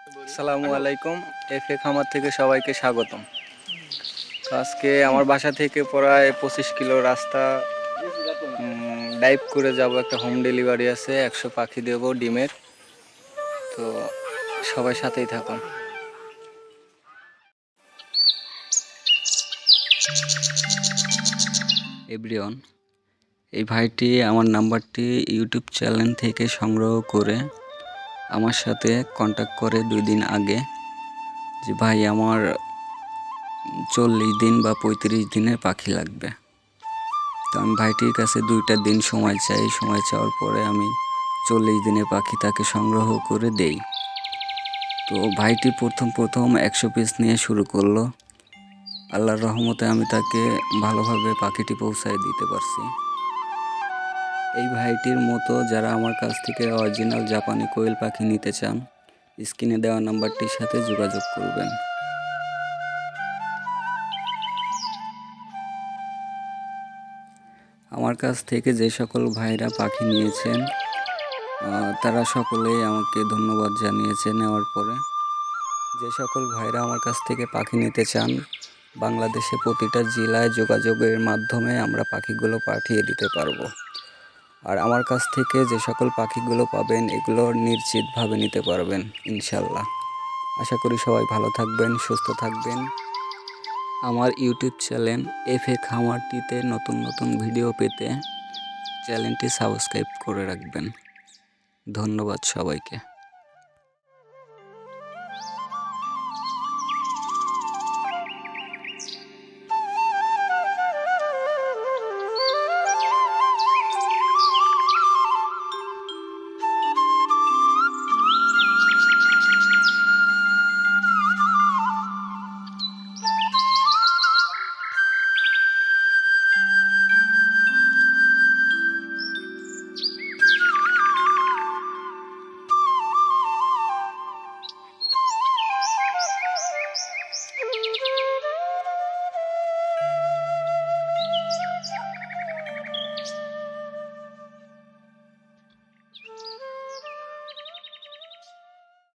আসসালামু আলাইকুম। এফএ খামার থেকে সবাইকে স্বাগতম। তো আজকে আমার বাসা থেকে প্রায় 25 কিলো রাস্তা ডাইভ করে যাব। একটা হোম ডেলিভারি আছে, 100 পাখি দেব ডিমের। তো সবাই সাথেই থাকুন। এভরিওয়ান, এই ভাইটি আমার নাম্বারটি ইউটিউব চ্যানেল থেকে সংগ্রহ করে আমার সাথে কন্ট্যাক্ট করে 2 দিন আগে যে ভাই আমার 40 দিন বা 35 দিনের পাখি লাগবে। তো আমি ভাইটির কাছে 2টা দিন সময় চাই। সময় চাওয়ার পরে আমি 40 দিনের পাখি তাকে সংগ্রহ করে দেই। তো ভাইটি প্রথম 100 পিস নিয়ে শুরু করলো। আল্লাহর রহমতে আমি তাকে ভালোভাবে পাখিটি পৌঁছায় দিতে পারছি। এই ভাইটির মতো যারা আমার কাছ থেকে অরিজিনাল জাপানি কোয়েল পাখি নিতে চান, স্ক্রিনে দেওয়া নাম্বারটির সাথে যোগাযোগ করবেন। আমার কাছ থেকে যে সকল ভাইরা পাখি নিয়েছেন তারা সকলেই আমাকে ধন্যবাদ জানিয়েছে নেওয়ার পরে। যে সকল ভাইরা আমার কাছ থেকে পাখি নিতে চান, বাংলাদেশে প্রতিটা জেলায় যোগাযোগের মাধ্যমে আমরা পাখিগুলো পাঠিয়ে দিতে পারবো। আর আমার কাছ থেকে যে সকল পাখিগুলো পাবেন এগুলো নিশ্চিতভাবে নিতে পারবেন ইনশাল্লাহ। আশা করি সবাই ভালো থাকবেন, সুস্থ থাকবেন। আমার ইউটিউব চ্যানেল এফএ খামারটিতে নতুন ভিডিও পেতে চ্যানেলটি সাবস্ক্রাইব করে রাখবেন। ধন্যবাদ সবাইকে।